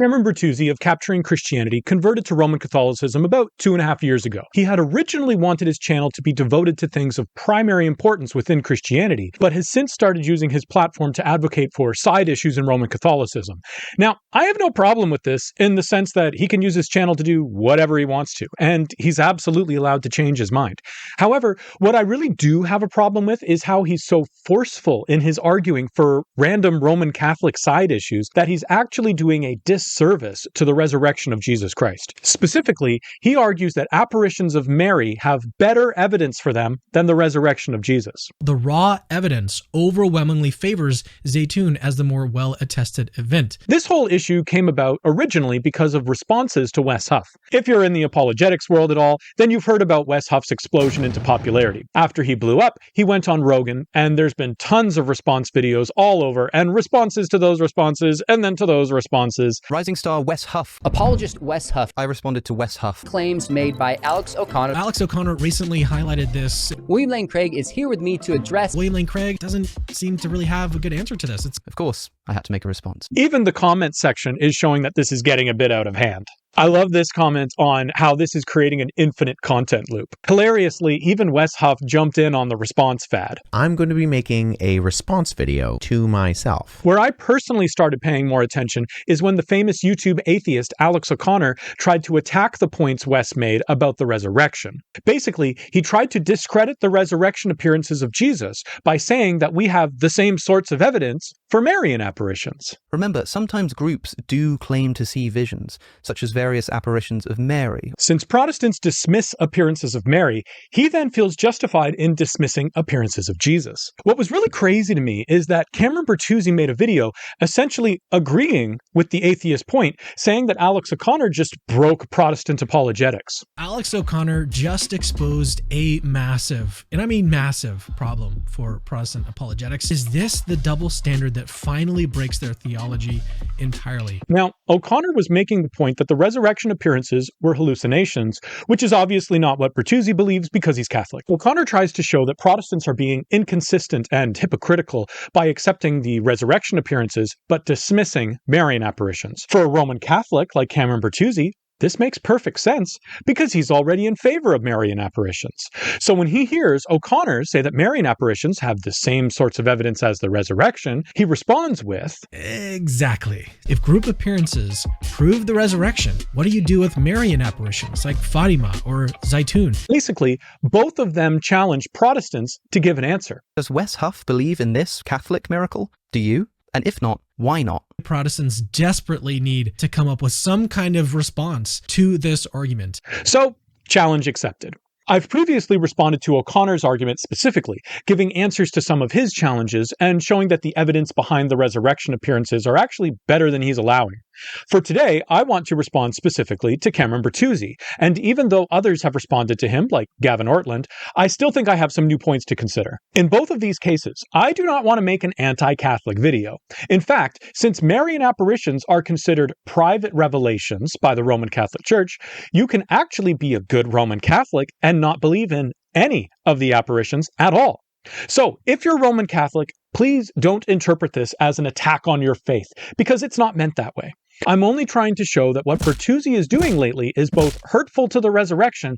Cameron Bertuzzi of Capturing Christianity converted to Roman Catholicism about 2.5 years ago. He had originally wanted his channel to be devoted to things of primary importance within Christianity, but has since started using his platform to advocate for side issues in Roman Catholicism. Now, I have no problem with this in the sense that he can use his channel to do whatever he wants to, and he's absolutely allowed to change his mind. However, what I really do have a problem with is how he's so forceful in his arguing for random Roman Catholic side issues that he's actually doing a disservice to the resurrection of Jesus Christ. Specifically, he argues that apparitions of Mary have better evidence for them than the resurrection of Jesus. The raw evidence overwhelmingly favors Zeitoun as the more well-attested event. This whole issue came about originally because of responses to Wes Huff. If you're in the apologetics world at all, then you've heard about Wes Huff's explosion into popularity. After he blew up, he went on Rogan, and there's been tons of response videos all over, and responses to those responses, and then to those responses. Rising star Wes Huff. Apologist Wes Huff. I responded to Wes Huff. Claims made by Alex O'Connor. Alex O'Connor recently highlighted this. William Lane Craig is here with me to address. William Lane Craig doesn't seem to really have a good answer to this. Of course, I had to make a response. Even the comment section is showing that this is getting a bit out of hand. I love this comment on how this is creating an infinite content loop. Hilariously, even Wes Huff jumped in on the response fad. I'm going to be making a response video to myself. Where I personally started paying more attention is when the famous YouTube atheist Alex O'Connor tried to attack the points Wes made about the resurrection. Basically, he tried to discredit the resurrection appearances of Jesus by saying that we have the same sorts of evidence for Marian apparitions. Remember, sometimes groups do claim to see visions, such as various apparitions of Mary. Since Protestants dismiss appearances of Mary, he then feels justified in dismissing appearances of Jesus. What was really crazy to me is that Cameron Bertuzzi made a video essentially agreeing with the atheist point, saying that Alex O'Connor just broke Protestant apologetics. Alex O'Connor just exposed a massive, and I mean massive, problem for Protestant apologetics. Is this the double standard that finally breaks their theology entirely? Now, O'Connor was making the point that the resurrection appearances were hallucinations, which is obviously not what Bertuzzi believes because he's Catholic. O'Connor tries to show that Protestants are being inconsistent and hypocritical by accepting the resurrection appearances but dismissing Marian apparitions. For a Roman Catholic like Cameron Bertuzzi, this makes perfect sense because he's already in favor of Marian apparitions. So when he hears O'Connor say that Marian apparitions have the same sorts of evidence as the resurrection, he responds with, exactly. If group appearances prove the resurrection, what do you do with Marian apparitions like Fatima or Zeitoun? Basically, both of them challenge Protestants to give an answer. Does Wes Huff believe in this Catholic miracle? Do you? And if not, why not? Protestants desperately need to come up with some kind of response to this argument. So, challenge accepted. I've previously responded to O'Connor's argument specifically, giving answers to some of his challenges and showing that the evidence behind the resurrection appearances are actually better than he's allowing. For today, I want to respond specifically to Cameron Bertuzzi, and even though others have responded to him, like Gavin Ortland, I still think I have some new points to consider. In both of these cases, I do not want to make an anti-Catholic video. In fact, since Marian apparitions are considered private revelations by the Roman Catholic Church, you can actually be a good Roman Catholic and not believe in any of the apparitions at all. So, if you're Roman Catholic, please don't interpret this as an attack on your faith, because it's not meant that way. I'm only trying to show that what Bertuzzi is doing lately is both hurtful to the resurrection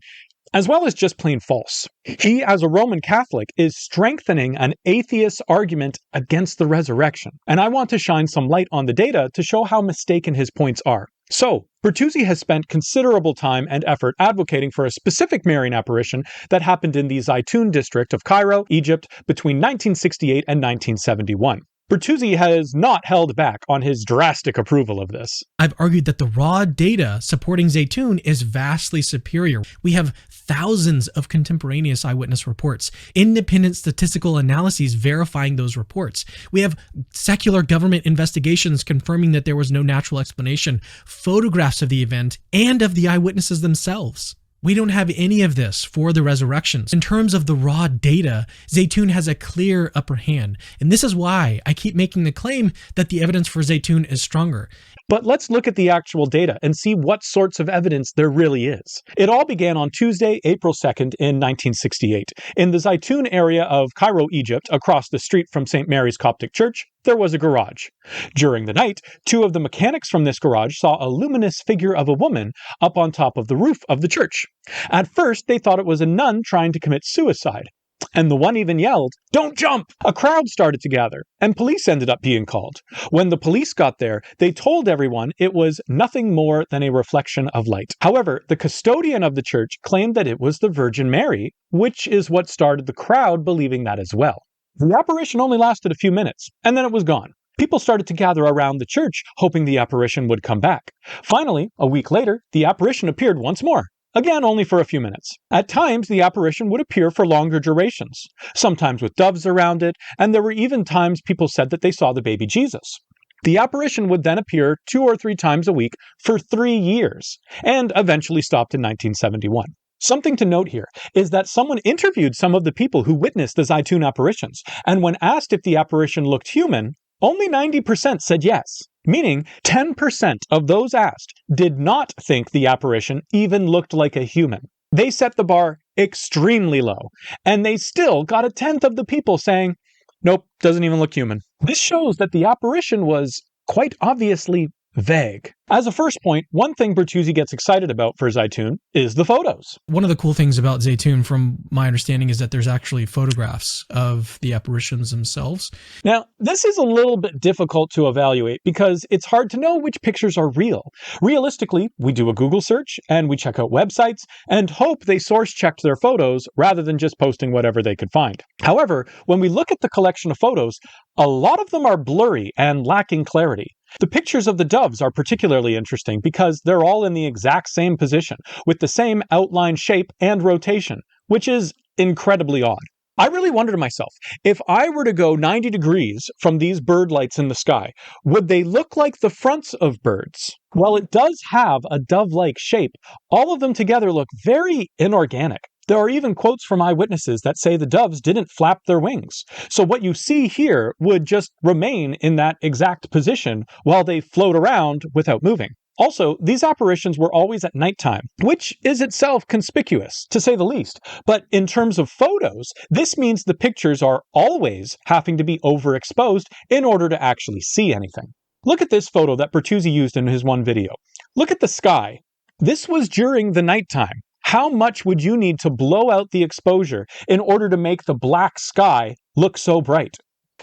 as well as just plain false. He, as a Roman Catholic, is strengthening an atheist argument against the resurrection. And I want to shine some light on the data to show how mistaken his points are. So, Bertuzzi has spent considerable time and effort advocating for a specific Marian apparition that happened in the Zeitoun district of Cairo, Egypt, between 1968 and 1971. Bertuzzi has not held back on his drastic approval of this. I've argued that the raw data supporting Zeitoun is vastly superior. We have thousands of contemporaneous eyewitness reports, independent statistical analyses verifying those reports. We have secular government investigations confirming that there was no natural explanation, photographs of the event, and of the eyewitnesses themselves. We don't have any of this for the resurrections. In terms of the raw data, Zeitoun has a clear upper hand. And this is why I keep making the claim that the evidence for Zeitoun is stronger. But let's look at the actual data and see what sorts of evidence there really is. It all began on Tuesday, April 2nd in 1968. In the Zeitoun area of Cairo, Egypt, across the street from St. Mary's Coptic Church, there was a garage. During the night, two of the mechanics from this garage saw a luminous figure of a woman up on top of the roof of the church. At first, they thought it was a nun trying to commit suicide. And the one even yelled, "Don't jump!" A crowd started to gather, and police ended up being called. When the police got there, they told everyone it was nothing more than a reflection of light. However, the custodian of the church claimed that it was the Virgin Mary, which is what started the crowd believing that as well. The apparition only lasted a few minutes, and then it was gone. People started to gather around the church, hoping the apparition would come back. Finally, a week later, the apparition appeared once more. Again, only for a few minutes. At times, the apparition would appear for longer durations, sometimes with doves around it, and there were even times people said that they saw the baby Jesus. The apparition would then appear 2 or 3 times a week for 3 years, and eventually stopped in 1971. Something to note here is that someone interviewed some of the people who witnessed the Zeitoun apparitions, and when asked if the apparition looked human, only 90% said yes. Meaning 10% of those asked did not think the apparition even looked like a human. They set the bar extremely low, and they still got a tenth of the people saying, "Nope, doesn't even look human." This shows that the apparition was quite obviously vague. As a first point, one thing Bertuzzi gets excited about for Zeitoun is the photos. One of the cool things about Zeitoun, from my understanding, is that there's actually photographs of the apparitions themselves. Now, this is a little bit difficult to evaluate because it's hard to know which pictures are real. Realistically, we do a Google search and we check out websites and hope they source checked their photos rather than just posting whatever they could find. However, when we look at the collection of photos, a lot of them are blurry and lacking clarity. The pictures of the doves are particularly interesting because they're all in the exact same position, with the same outline shape and rotation, which is incredibly odd. I really wonder to myself, if I were to go 90 degrees from these bird lights in the sky, would they look like the fronts of birds? While it does have a dove-like shape, all of them together look very inorganic. There are even quotes from eyewitnesses that say the doves didn't flap their wings. So what you see here would just remain in that exact position while they float around without moving. Also, these apparitions were always at nighttime, which is itself conspicuous, to say the least. But in terms of photos, this means the pictures are always having to be overexposed in order to actually see anything. Look at this photo that Bertuzzi used in his one video. Look at the sky. This was during the nighttime. How much would you need to blow out the exposure in order to make the black sky look so bright?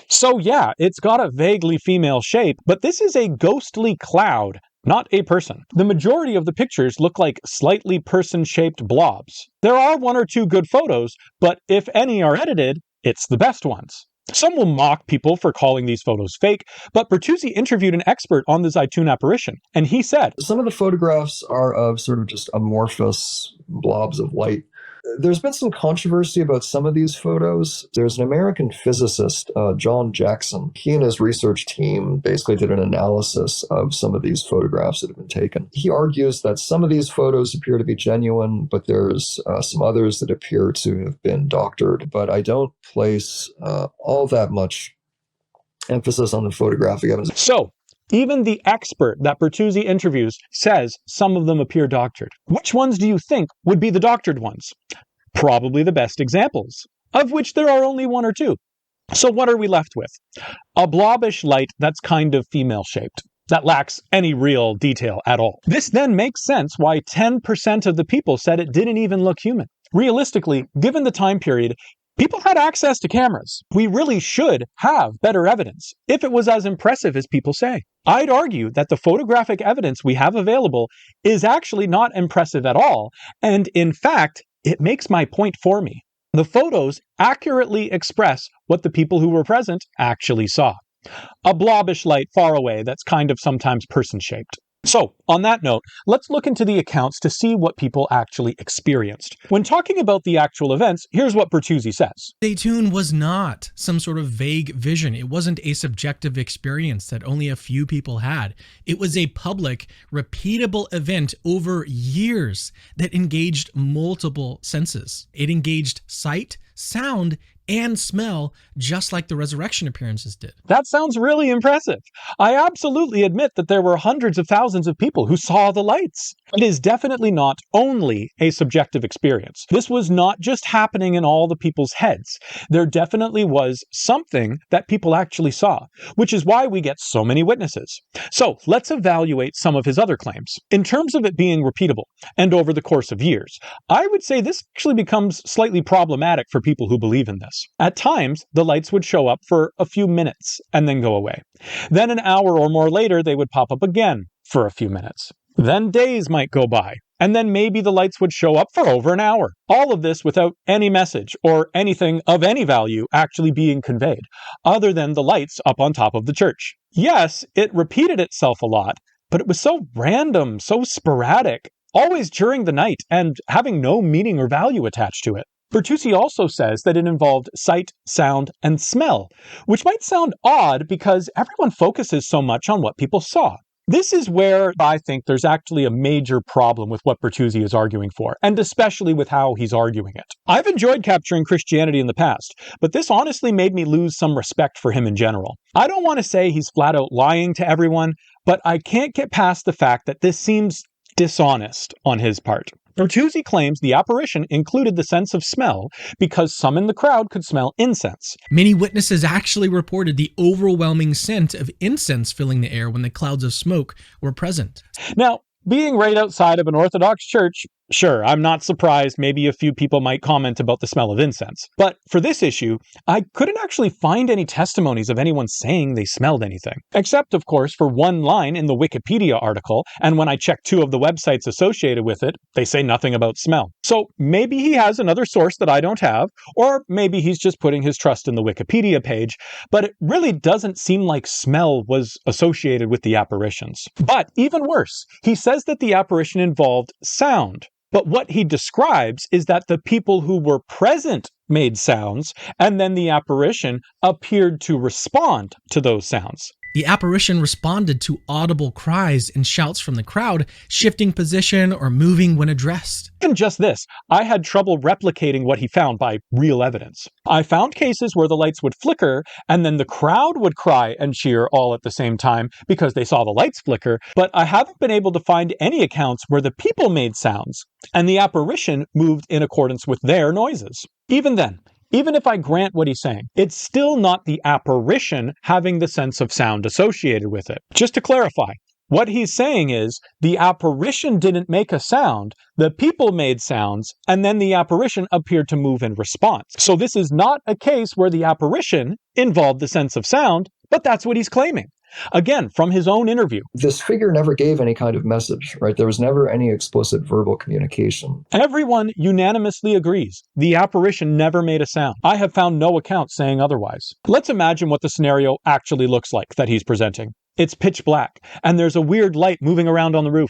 So yeah, it's got a vaguely female shape, but this is a ghostly cloud, not a person. The majority of the pictures look like slightly person-shaped blobs. There are 1 or 2 good photos, but if any are edited, it's the best ones. Some will mock people for calling these photos fake, but Bertuzzi interviewed an expert on the Zeitoun apparition, and he said, "Some of the photographs are of sort of just amorphous blobs of light. There's been some controversy about some of these photos. There's an American physicist, John Jackson. He and his research team basically did an analysis of some of these photographs that have been taken. He argues that some of these photos appear to be genuine, but there's some others that appear to have been doctored. But I don't place all that much emphasis on the photographic evidence." So, even the expert that Bertuzzi interviews says some of them appear doctored. Which ones do you think would be the doctored ones? Probably the best examples, of which there are only 1 or 2. So what are we left with? A blobbish light that's kind of female-shaped, that lacks any real detail at all. This then makes sense why 10% of the people said it didn't even look human. Realistically, given the time period, people had access to cameras. We really should have better evidence, if it was as impressive as people say. I'd argue that the photographic evidence we have available is actually not impressive at all, and in fact, it makes my point for me. The photos accurately express what the people who were present actually saw. A blobbish light far away that's kind of sometimes person-shaped. So, on that note, let's look into the accounts to see what people actually experienced. When talking about the actual events, here's what Bertuzzi says. Zeitoun was not some sort of vague vision. It wasn't a subjective experience that only a few people had. It was a public, repeatable event over years that engaged multiple senses. It engaged sight, sound, and smell, just like the resurrection appearances did. That sounds really impressive. I absolutely admit that there were hundreds of thousands of people who saw the lights. It is definitely not only a subjective experience. This was not just happening in all the people's heads. There definitely was something that people actually saw, which is why we get so many witnesses. So let's evaluate some of his other claims. In terms of it being repeatable and over the course of years, I would say this actually becomes slightly problematic for people who believe in this. At times, the lights would show up for a few minutes and then go away. Then an hour or more later, they would pop up again for a few minutes. Then days might go by, and then maybe the lights would show up for over an hour. All of this without any message or anything of any value actually being conveyed, other than the lights up on top of the church. Yes, it repeated itself a lot, but it was so random, so sporadic, always during the night, and having no meaning or value attached to it. Bertuzzi also says that it involved sight, sound, and smell, which might sound odd because everyone focuses so much on what people saw. This is where I think there's actually a major problem with what Bertuzzi is arguing for, and especially with how he's arguing it. I've enjoyed Capturing Christianity in the past, but this honestly made me lose some respect for him in general. I don't want to say he's flat out lying to everyone, but I can't get past the fact that this seems dishonest on his part. Bertuzzi claims the apparition included the sense of smell because some in the crowd could smell incense. Many witnesses actually reported the overwhelming scent of incense filling the air when the clouds of smoke were present. Now, being right outside of an Orthodox church, sure, I'm not surprised maybe a few people might comment about the smell of incense. But for this issue, I couldn't actually find any testimonies of anyone saying they smelled anything. Except, of course, for one line in the Wikipedia article, and when I checked two of the websites associated with it, they say nothing about smell. So maybe he has another source that I don't have, or maybe he's just putting his trust in the Wikipedia page, but it really doesn't seem like smell was associated with the apparitions. But even worse, he says that the apparition involved sound. But what he describes is that the people who were present made sounds, and then the apparition appeared to respond to those sounds. The apparition responded to audible cries and shouts from the crowd, shifting position or moving when addressed. Even just this, I had trouble replicating what he found by real evidence. I found cases where the lights would flicker, and then the crowd would cry and cheer all at the same time because they saw the lights flicker, but I haven't been able to find any accounts where the people made sounds, and the apparition moved in accordance with their noises. Even then, even if I grant what he's saying, it's still not the apparition having the sense of sound associated with it. Just to clarify, what he's saying is the apparition didn't make a sound, the people made sounds, and then the apparition appeared to move in response. So this is not a case where the apparition involved the sense of sound, but that's what he's claiming. Again, from his own interview. This figure never gave any kind of message, right? There was never any explicit verbal communication. Everyone unanimously agrees the apparition never made a sound. I have found no account saying otherwise. Let's imagine what the scenario actually looks like that he's presenting. It's pitch black, and there's a weird light moving around on the roof.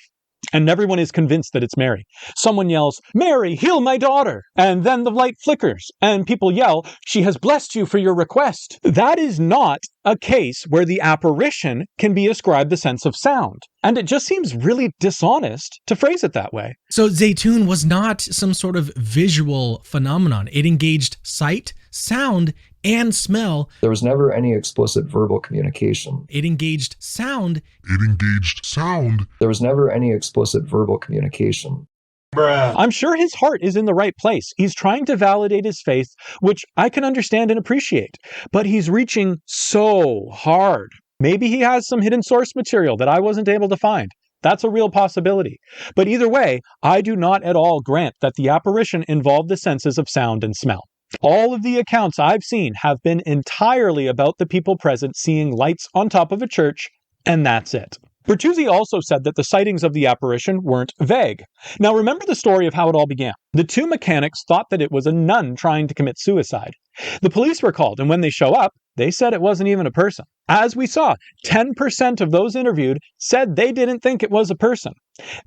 And everyone is convinced that it's Mary. Someone yells, "Mary, heal my daughter!" And then the light flickers, and people yell, "She has blessed you for your request." That is not a case where the apparition can be ascribed the sense of sound. And it just seems really dishonest to phrase it that way. So Zeitoun was not some sort of visual phenomenon. It engaged sight, sound, and smell. There was never any explicit verbal communication. It engaged sound. There was never any explicit verbal communication. I'm sure his heart is in the right place. He's trying to validate his faith, which I can understand and appreciate. But he's reaching so hard. Maybe he has some hidden source material that I wasn't able to find. That's a real possibility. But either way, I do not at all grant that the apparition involved the senses of sound and smell. All of the accounts I've seen have been entirely about the people present seeing lights on top of a church, and that's it. Bertuzzi also said that the sightings of the apparition weren't vague. Now remember the story of how it all began. The two mechanics thought that it was a nun trying to commit suicide. The police were called, and when they show up, they said it wasn't even a person. As we saw, 10% of those interviewed said they didn't think it was a person.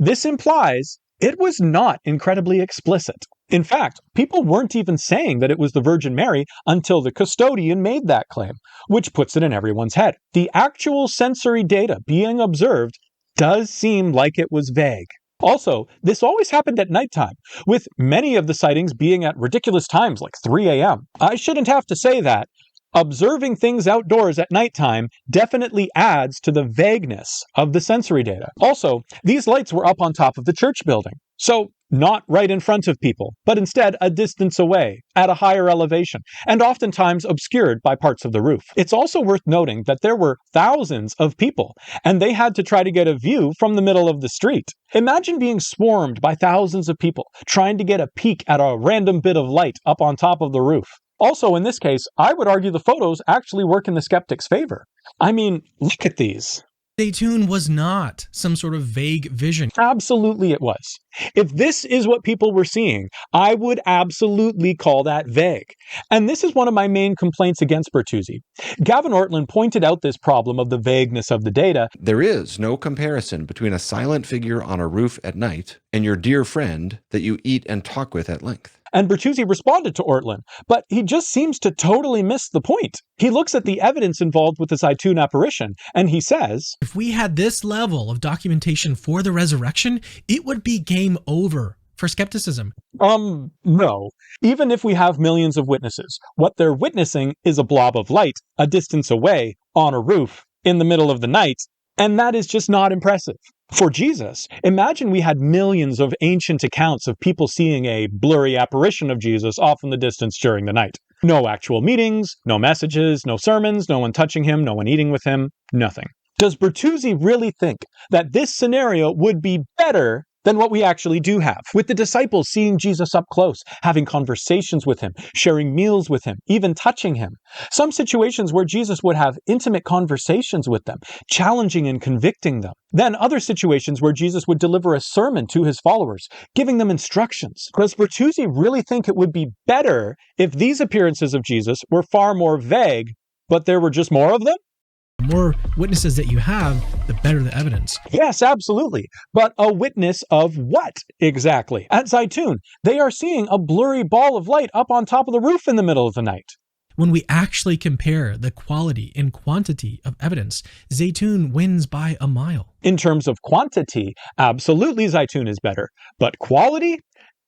This implies it was not incredibly explicit. In fact, people weren't even saying that it was the Virgin Mary until the custodian made that claim, which puts it in everyone's head. The actual sensory data being observed does seem like it was vague. Also, this always happened at nighttime, with many of the sightings being at ridiculous times like 3 a.m. I shouldn't have to say that. Observing things outdoors at nighttime definitely adds to the vagueness of the sensory data. Also, these lights were up on top of the church building. So, not right in front of people, but instead a distance away, at a higher elevation, and oftentimes obscured by parts of the roof. It's also worth noting that there were thousands of people, and they had to try to get a view from the middle of the street. Imagine being swarmed by thousands of people, trying to get a peek at a random bit of light up on top of the roof. Also, in this case, I would argue the photos actually work in the skeptic's favor. I mean, look at these. Zeitoun was not some sort of vague vision. Absolutely it was. If this is what people were seeing, I would absolutely call that vague. And this is one of my main complaints against Bertuzzi. Gavin Ortlund pointed out this problem of the vagueness of the data. There is no comparison between a silent figure on a roof at night and your dear friend that you eat and talk with at length. And Bertuzzi responded to Ortlund, but he just seems to totally miss the point. He looks at the evidence involved with the Zeitoun apparition, and he says, if we had this level of documentation for the resurrection, it would be game over for skepticism. No. Even if we have millions of witnesses, what they're witnessing is a blob of light a distance away on a roof in the middle of the night, and that is just not impressive. For Jesus, imagine we had millions of ancient accounts of people seeing a blurry apparition of Jesus off in the distance during the night. No actual meetings, no messages, no sermons, no one touching him, no one eating with him, nothing. Does Bertuzzi really think that this scenario would be better than what we actually do have, with the disciples seeing Jesus up close, having conversations with him, sharing meals with him, even touching him? Some situations where Jesus would have intimate conversations with them, challenging and convicting them. Then other situations where Jesus would deliver a sermon to his followers, giving them instructions. Does Bertuzzi really think it would be better if these appearances of Jesus were far more vague, but there were just more of them? The more witnesses that you have, the better the evidence. Yes, absolutely. But a witness of what exactly? At Zeitoun, they are seeing a blurry ball of light up on top of the roof in the middle of the night. When we actually compare the quality and quantity of evidence, Zeitoun wins by a mile. In terms of quantity, absolutely Zeitoun is better. But quality?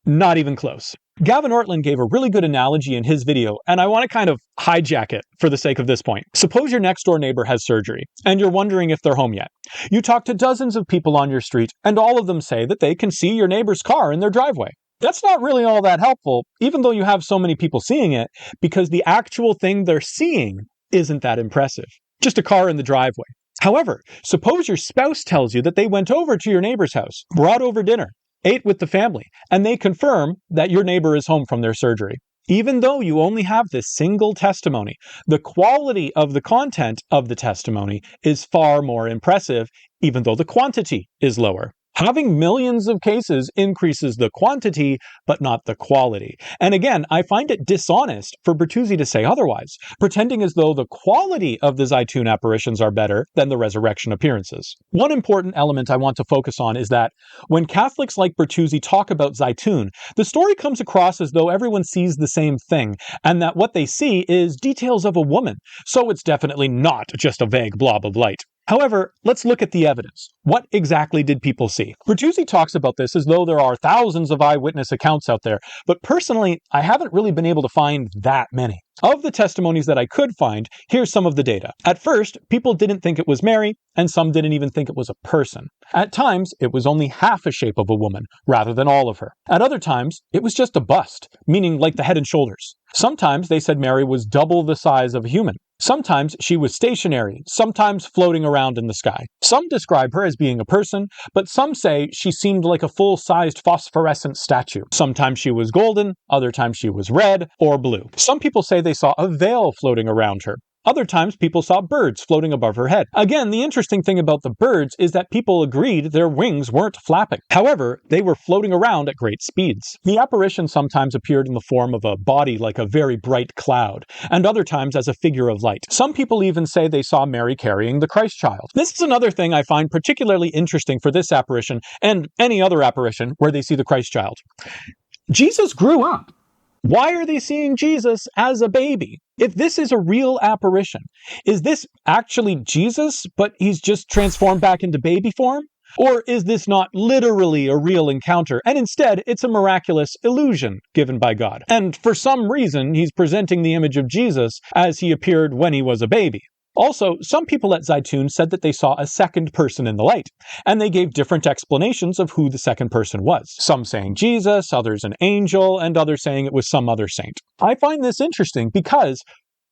Not even close. Gavin Ortlund gave a really good analogy in his video, and I want to kind of hijack it for the sake of this point. Suppose your next door neighbor has surgery, and you're wondering if they're home yet. You talk to dozens of people on your street, and all of them say that they can see your neighbor's car in their driveway. That's not really all that helpful, even though you have so many people seeing it, because the actual thing they're seeing isn't that impressive. Just a car in the driveway. However, suppose your spouse tells you that they went over to your neighbor's house, brought over dinner, ate with the family, and they confirm that your neighbor is home from their surgery. Even though you only have this single testimony, the quality of the content of the testimony is far more impressive, even though the quantity is lower. Having millions of cases increases the quantity, but not the quality. And again, I find it dishonest for Bertuzzi to say otherwise, pretending as though the quality of the Zeitoun apparitions are better than the resurrection appearances. One important element I want to focus on is that when Catholics like Bertuzzi talk about Zeitoun, the story comes across as though everyone sees the same thing, and that what they see is details of a woman, so it's definitely not just a vague blob of light. However, let's look at the evidence. What exactly did people see? Bertuzzi talks about this as though there are thousands of eyewitness accounts out there, but personally, I haven't really been able to find that many. Of the testimonies that I could find, here's some of the data. At first, people didn't think it was Mary, and some didn't even think it was a person. At times, it was only half a shape of a woman, rather than all of her. At other times, it was just a bust, meaning like the head and shoulders. Sometimes they said Mary was double the size of a human. Sometimes she was stationary, sometimes floating around in the sky. Some describe her as being a person, but some say she seemed like a full-sized phosphorescent statue. Sometimes she was golden, other times she was red or blue. Some people say they saw a veil floating around her. Other times, people saw birds floating above her head. Again, the interesting thing about the birds is that people agreed their wings weren't flapping. However, they were floating around at great speeds. The apparition sometimes appeared in the form of a body like a very bright cloud, and other times as a figure of light. Some people even say they saw Mary carrying the Christ child. This is another thing I find particularly interesting for this apparition, and any other apparition where they see the Christ child. Jesus grew up. Why are they seeing Jesus as a baby? If this is a real apparition, is this actually Jesus, but he's just transformed back into baby form? Or is this not literally a real encounter, and instead it's a miraculous illusion given by God? And for some reason, he's presenting the image of Jesus as he appeared when he was a baby. Also, some people at Zeitoun said that they saw a second person in the light, and they gave different explanations of who the second person was. Some saying Jesus, others an angel, and others saying it was some other saint. I find this interesting because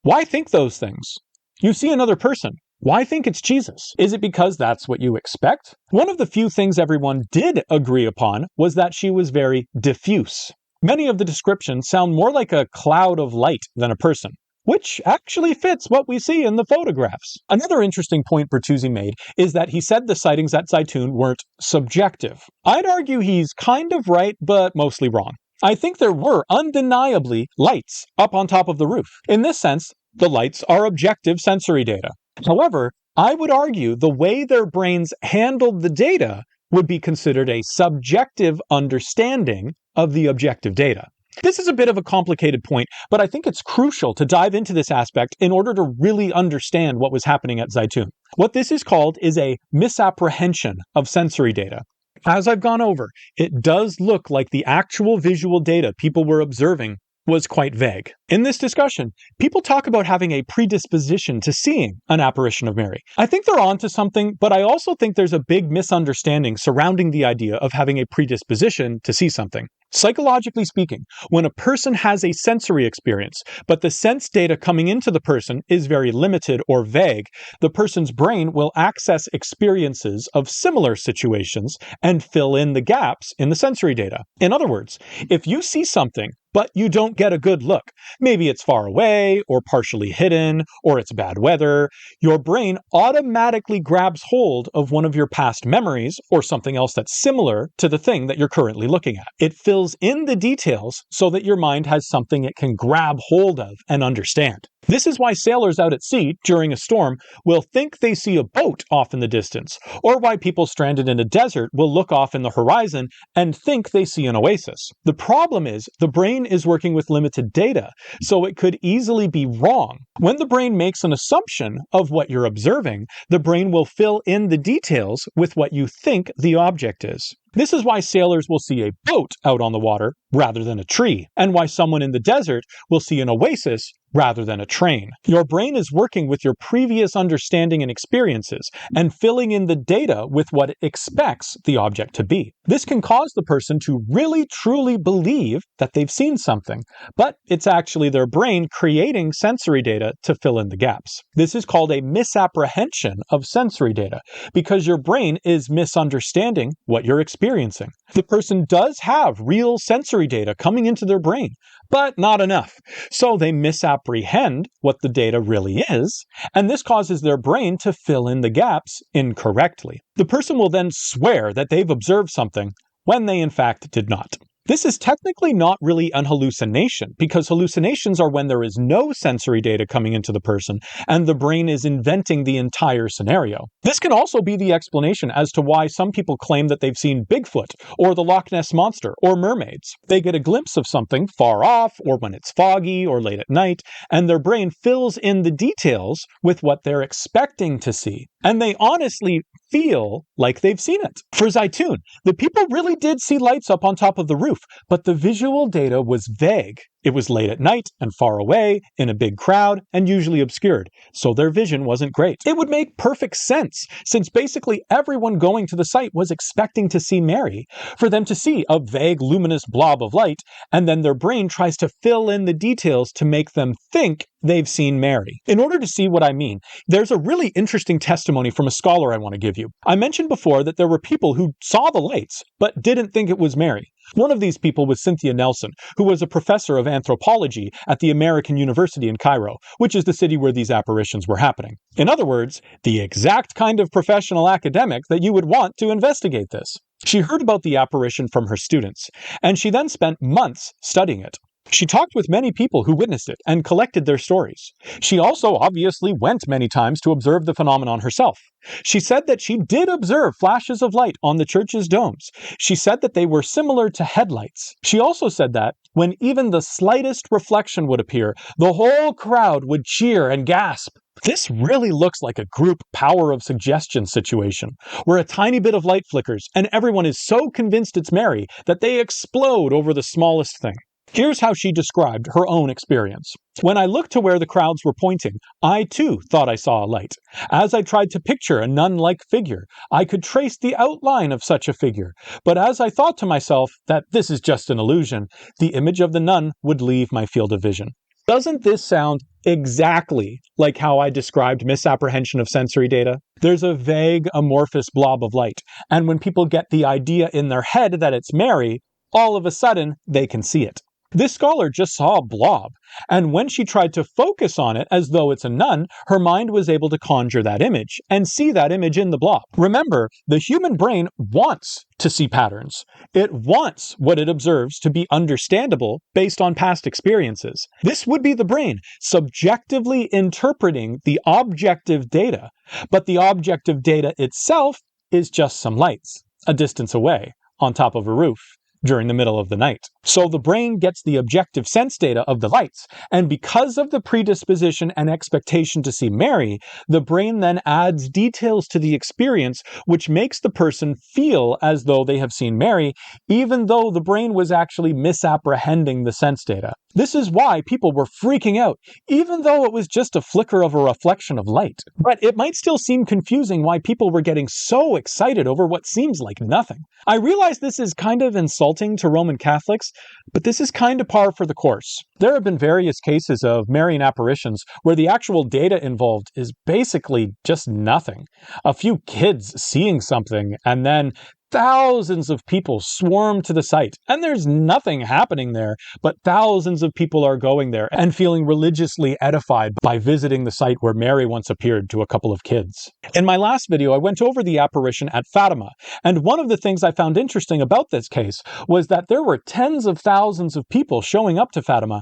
why think those things? You see another person. Why think it's Jesus? Is it because that's what you expect? One of the few things everyone did agree upon was that she was very diffuse. Many of the descriptions sound more like a cloud of light than a person, which actually fits what we see in the photographs. Another interesting point Bertuzzi made is that he said the sightings at Zeitoun weren't subjective. I'd argue he's kind of right, but mostly wrong. I think there were undeniably lights up on top of the roof. In this sense, the lights are objective sensory data. However, I would argue the way their brains handled the data would be considered a subjective understanding of the objective data. This is a bit of a complicated point, but I think it's crucial to dive into this aspect in order to really understand what was happening at Zeitoun. What this is called is a misapprehension of sensory data. As I've gone over, it does look like the actual visual data people were observing was quite vague. In this discussion, people talk about having a predisposition to seeing an apparition of Mary. I think they're onto something, but I also think there's a big misunderstanding surrounding the idea of having a predisposition to see something. Psychologically speaking, when a person has a sensory experience, but the sense data coming into the person is very limited or vague, the person's brain will access experiences of similar situations and fill in the gaps in the sensory data. In other words, if you see something, but you don't get a good look, maybe it's far away, or partially hidden, or it's bad weather, your brain automatically grabs hold of one of your past memories or something else that's similar to the thing that you're currently looking at. It fills in the details so that your mind has something it can grab hold of and understand. This is why sailors out at sea during a storm will think they see a boat off in the distance, or why people stranded in a desert will look off in the horizon and think they see an oasis. The problem is the brain is working with limited data, so it could easily be wrong. When the brain makes an assumption of what you're observing, the brain will fill in the details with what you think the object is. This is why sailors will see a boat out on the water rather than a tree, and why someone in the desert will see an oasis rather than a train. Your brain is working with your previous understanding and experiences and filling in the data with what it expects the object to be. This can cause the person to really truly believe that they've seen something, but it's actually their brain creating sensory data to fill in the gaps. This is called a misapprehension of sensory data because your brain is misunderstanding what you're experiencing. The person does have real sensory data coming into their brain, but not enough. So they misapprehend what the data really is, and this causes their brain to fill in the gaps incorrectly. The person will then swear that they've observed something when they in fact did not. This is technically not really an hallucination, because hallucinations are when there is no sensory data coming into the person and the brain is inventing the entire scenario. This can also be the explanation as to why some people claim that they've seen Bigfoot or the Loch Ness Monster or mermaids. They get a glimpse of something far off or when it's foggy or late at night, and their brain fills in the details with what they're expecting to see. And they honestly feel like they've seen it. For Zeitoun, the people really did see lights up on top of the roof, but the visual data was vague. It was late at night and far away, in a big crowd, and usually obscured, so their vision wasn't great. It would make perfect sense, since basically everyone going to the site was expecting to see Mary, for them to see a vague luminous blob of light, and then their brain tries to fill in the details to make them think they've seen Mary. In order to see what I mean, there's a really interesting testimony from a scholar I want to give you. I mentioned before that there were people who saw the lights, but didn't think it was Mary. One of these people was Cynthia Nelson, who was a professor of anthropology at the American University in Cairo, which is the city where these apparitions were happening. In other words, the exact kind of professional academic that you would want to investigate this. She heard about the apparition from her students, and she then spent months studying it. She talked with many people who witnessed it and collected their stories. She also obviously went many times to observe the phenomenon herself. She said that she did observe flashes of light on the church's domes. She said that they were similar to headlights. She also said that when even the slightest reflection would appear, the whole crowd would cheer and gasp. This really looks like a group power of suggestion situation, where a tiny bit of light flickers and everyone is so convinced it's Mary that they explode over the smallest thing. Here's how she described her own experience. When I looked to where the crowds were pointing, I too thought I saw a light. As I tried to picture a nun-like figure, I could trace the outline of such a figure. But as I thought to myself that this is just an illusion, the image of the nun would leave my field of vision. Doesn't this sound exactly like how I described misapprehension of sensory data? There's a vague, amorphous blob of light, and when people get the idea in their head that it's Mary, all of a sudden they can see it. This scholar just saw a blob, and when she tried to focus on it as though it's a nun, her mind was able to conjure that image and see that image in the blob. Remember, the human brain wants to see patterns. It wants what it observes to be understandable based on past experiences. This would be the brain subjectively interpreting the objective data, but the objective data itself is just some lights a distance away on top of a roof during the middle of the night. So the brain gets the objective sense data of the lights, and because of the predisposition and expectation to see Mary, the brain then adds details to the experience which makes the person feel as though they have seen Mary, even though the brain was actually misapprehending the sense data. This is why people were freaking out, even though it was just a flicker of a reflection of light. But it might still seem confusing why people were getting so excited over what seems like nothing. I realize this is kind of insulting to Roman Catholics, but this is kind of par for the course. There have been various cases of Marian apparitions where the actual data involved is basically just nothing. A few kids seeing something, and then thousands of people swarm to the site, and there's nothing happening there, but thousands of people are going there and feeling religiously edified by visiting the site where Mary once appeared to a couple of kids. In my last video, I went over the apparition at Fatima, and one of the things I found interesting about this case was that there were tens of thousands of people showing up to Fatima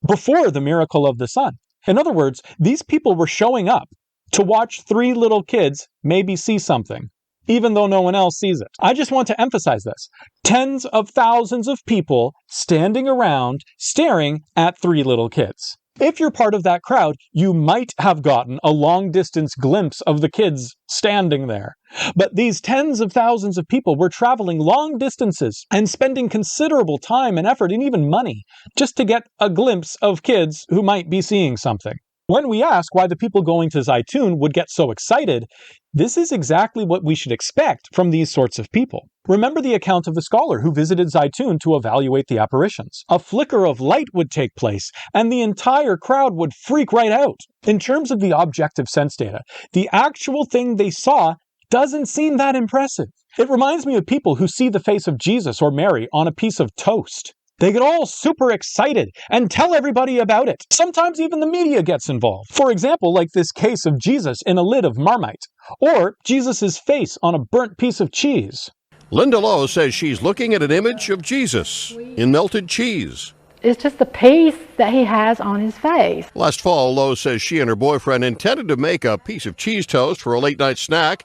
before the miracle of the sun. In other words, these people were showing up to watch 3 little kids maybe see something, even though no one else sees it. I just want to emphasize this. Tens of thousands of people standing around staring at 3 little kids. If you're part of that crowd, you might have gotten a long-distance glimpse of the kids standing there. But these tens of thousands of people were traveling long distances and spending considerable time and effort and even money just to get a glimpse of kids who might be seeing something. When we ask why the people going to Zeitoun would get so excited, this is exactly what we should expect from these sorts of people. Remember the account of the scholar who visited Zeitoun to evaluate the apparitions. A flicker of light would take place, and the entire crowd would freak right out. In terms of the objective sense data, the actual thing they saw doesn't seem that impressive. It reminds me of people who see the face of Jesus or Mary on a piece of toast. They get all super excited and tell everybody about it. Sometimes even the media gets involved. For example, like this case of Jesus in a lid of Marmite, or Jesus' face on a burnt piece of cheese. Linda Lowe says she's looking at an image of Jesus in melted cheese. It's just the piece that he has on his face. Last fall, Lowe says she and her boyfriend intended to make a piece of cheese toast for a late-night snack,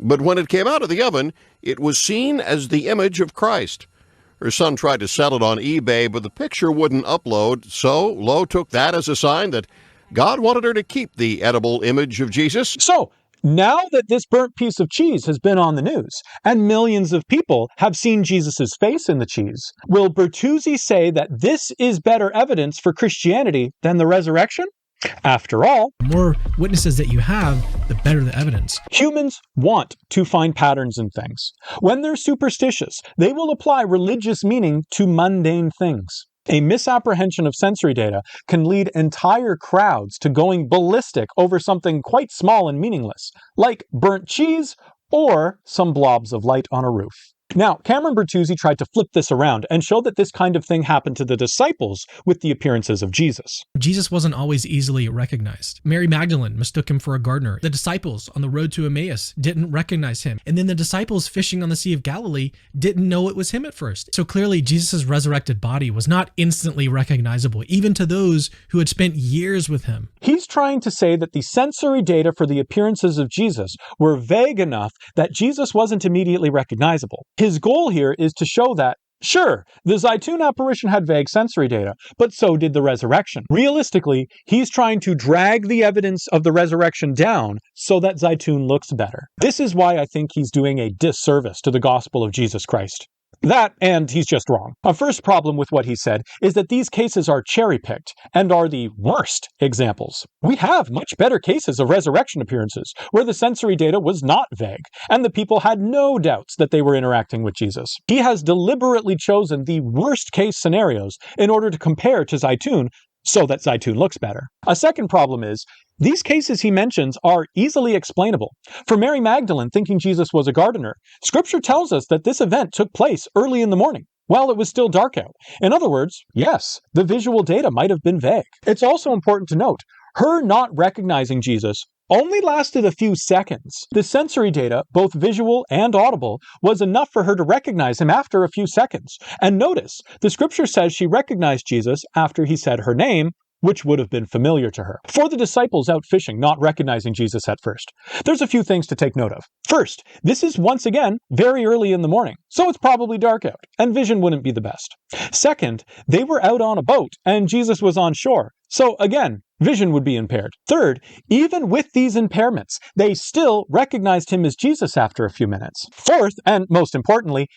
but when it came out of the oven, it was seen as the image of Christ. Her son tried to sell it on eBay, but the picture wouldn't upload, so Lowe took that as a sign that God wanted her to keep the edible image of Jesus. So, now that this burnt piece of cheese has been on the news, and millions of people have seen Jesus' face in the cheese, will Bertuzzi say that this is better evidence for Christianity than the resurrection? After all, The more witnesses that you have, the better the evidence. humans want to find patterns in things. When they're superstitious, they will apply religious meaning to mundane things. A misapprehension of sensory data can lead entire crowds to going ballistic over something quite small and meaningless, like burnt cheese or some blobs of light on a roof. Now, Cameron Bertuzzi tried to flip this around and show that this kind of thing happened to the disciples with the appearances of Jesus. Jesus wasn't always easily recognized. Mary Magdalene mistook him for a gardener. The disciples on the road to Emmaus didn't recognize him. And then the disciples fishing on the Sea of Galilee didn't know it was him at first. So clearly, Jesus' resurrected body was not instantly recognizable, even to those who had spent years with him. He's trying to say that the sensory data for the appearances of Jesus were vague enough that Jesus wasn't immediately recognizable. His goal here is to show that Sure, the Zeitoun apparition had vague sensory data, but so did the resurrection. Realistically, he's trying to drag the evidence of the resurrection down so that Zeitoun looks better. This is why I think he's doing a disservice to the gospel of Jesus Christ. That, and he's just wrong. A first problem with what he said is that these cases are cherry-picked and are the worst examples. We have much better cases of resurrection appearances where the sensory data was not vague and the people had no doubts that they were interacting with Jesus. He has deliberately chosen the worst-case scenarios in order to compare to Zeitoun so that Zeitoun looks better. A second problem is these cases he mentions are easily explainable. For Mary Magdalene thinking Jesus was a gardener, Scripture tells us that this event took place early in the morning, while it was still dark out. In other words, yes, the visual data might have been vague. It's also important to note, her not recognizing Jesus only lasted a few seconds. The sensory data, both visual and audible, was enough for her to recognize him after a few seconds. And notice, the Scripture says she recognized Jesus after he said her name, which would have been familiar to her. For the disciples out fishing, not recognizing Jesus at first, there's a few things to take note of. First, this is once again very early in the morning, so it's probably dark out, and vision wouldn't be the best. Second, they were out on a boat, and Jesus was on shore, so again, vision would be impaired. Third, even with these impairments, they still recognized him as Jesus after a few minutes. Fourth, and most importantly,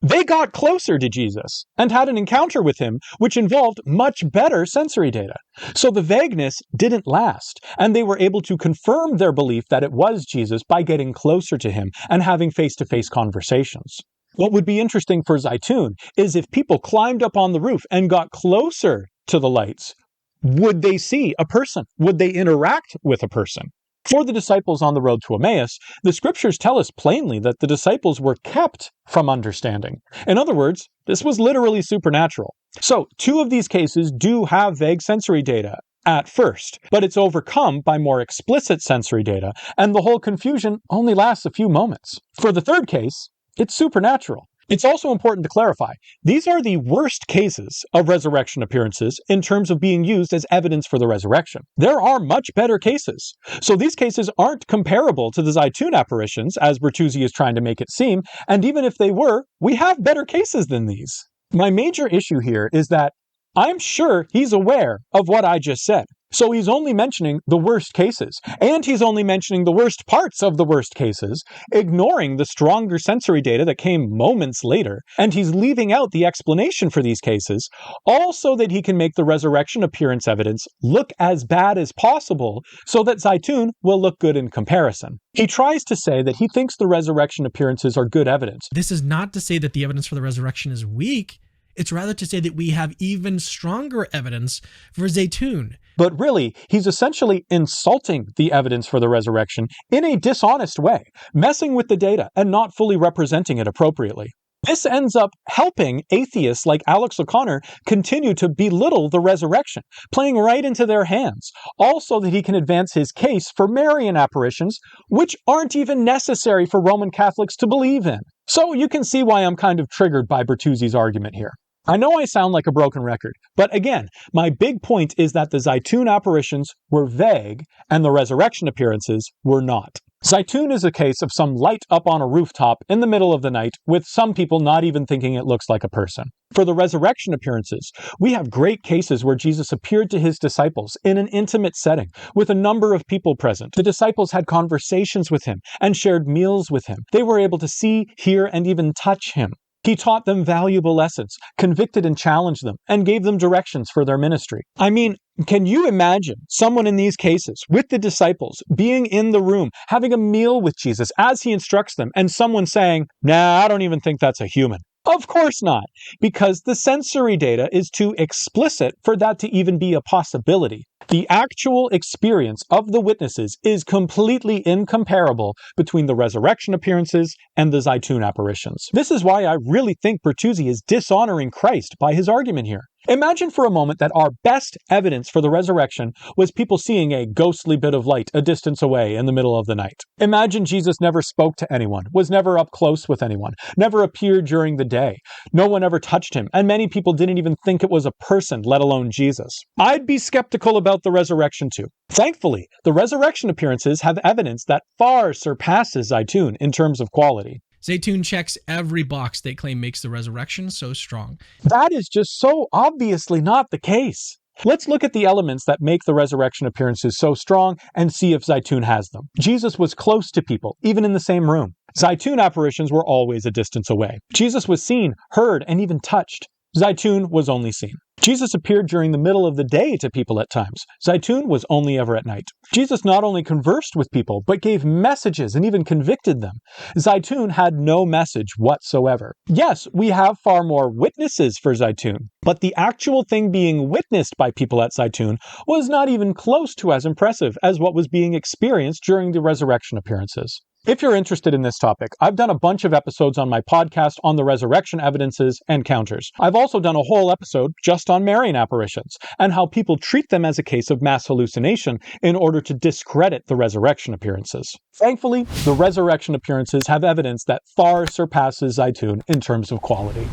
they got closer to Jesus and had an encounter with him, which involved much better sensory data. So the vagueness didn't last, and they were able to confirm their belief that it was Jesus by getting closer to him and having face-to-face conversations. What would be interesting for Zeitoun is if people climbed up on the roof and got closer to the lights, would they see a person? Would they interact with a person? For the disciples on the road to Emmaus, the Scriptures tell us plainly that the disciples were kept from understanding. In other words, this was literally supernatural. So, two of these cases do have vague sensory data at first, but it's overcome by more explicit sensory data, and the whole confusion only lasts a few moments. For the third case, it's supernatural. It's also important to clarify, these are the worst cases of resurrection appearances in terms of being used as evidence for the resurrection. There are much better cases. So these cases aren't comparable to the Zeitoun apparitions, as Bertuzzi is trying to make it seem, and even if they were, we have better cases than these. My major issue here is that I'm sure he's aware of what I just said. So he's only mentioning the worst cases, and he's only mentioning the worst parts of the worst cases, ignoring the stronger sensory data that came moments later, and he's leaving out the explanation for these cases, all so that he can make the resurrection appearance evidence look as bad as possible, so that Zeitoun will look good in comparison. He tries to say that he thinks the resurrection appearances are good evidence. This is not to say that the evidence for the resurrection is weak. It's rather to say that we have even stronger evidence for Zeitoun. But really, he's essentially insulting the evidence for the resurrection in a dishonest way, messing with the data and not fully representing it appropriately. This ends up helping atheists like Alex O'Connor continue to belittle the resurrection, playing right into their hands, all so that he can advance his case for Marian apparitions, which aren't even necessary for Roman Catholics to believe in. So you can see why I'm kind of triggered by Bertuzzi's argument here. I know I sound like a broken record, but again, my big point is that the Zeitoun apparitions were vague and the resurrection appearances were not. Zeitoun is a case of some light up on a rooftop in the middle of the night, with some people not even thinking it looks like a person. For the resurrection appearances, we have great cases where Jesus appeared to his disciples in an intimate setting, with a number of people present. The disciples had conversations with him and shared meals with him. They were able to see, hear, and even touch him. He taught them valuable lessons, convicted and challenged them, and gave them directions for their ministry. I mean, can you imagine someone in these cases, with the disciples, being in the room, having a meal with Jesus as he instructs them, and someone saying, "Nah, I don't even think that's a human"? Of course not, because the sensory data is too explicit for that to even be a possibility. The actual experience of the witnesses is completely incomparable between the resurrection appearances and the Zeitoun apparitions. This is why I really think Bertuzzi is dishonoring Christ by his argument here. Imagine for a moment that our best evidence for the resurrection was people seeing a ghostly bit of light a distance away in the middle of the night. Imagine Jesus never spoke to anyone, was never up close with anyone, never appeared during the day. No one ever touched him, and many people didn't even think it was a person, let alone Jesus. I'd be skeptical about the resurrection too. Thankfully, the resurrection appearances have evidence that far surpasses Zeitoun in terms of quality. Zeitoun checks every box they claim makes the resurrection so strong. That is just so obviously not the case. Let's look at the elements that make the resurrection appearances so strong and see if Zeitoun has them. Jesus was close to people, even in the same room. Zeitoun apparitions were always a distance away. Jesus was seen, heard, and even touched. Zeitoun was only seen. Jesus appeared during the middle of the day to people at times. Zeitoun was only ever at night. Jesus not only conversed with people, but gave messages and even convicted them. Zeitoun had no message whatsoever. Yes, we have far more witnesses for Zeitoun, but the actual thing being witnessed by people at Zeitoun was not even close to as impressive as what was being experienced during the resurrection appearances. If you're interested in this topic, I've done a bunch of episodes on my podcast on the resurrection evidences and counters. I've also done a whole episode just on Marian apparitions and how people treat them as a case of mass hallucination in order to discredit the resurrection appearances. Thankfully, the resurrection appearances have evidence that far surpasses Zeitoun in terms of quality.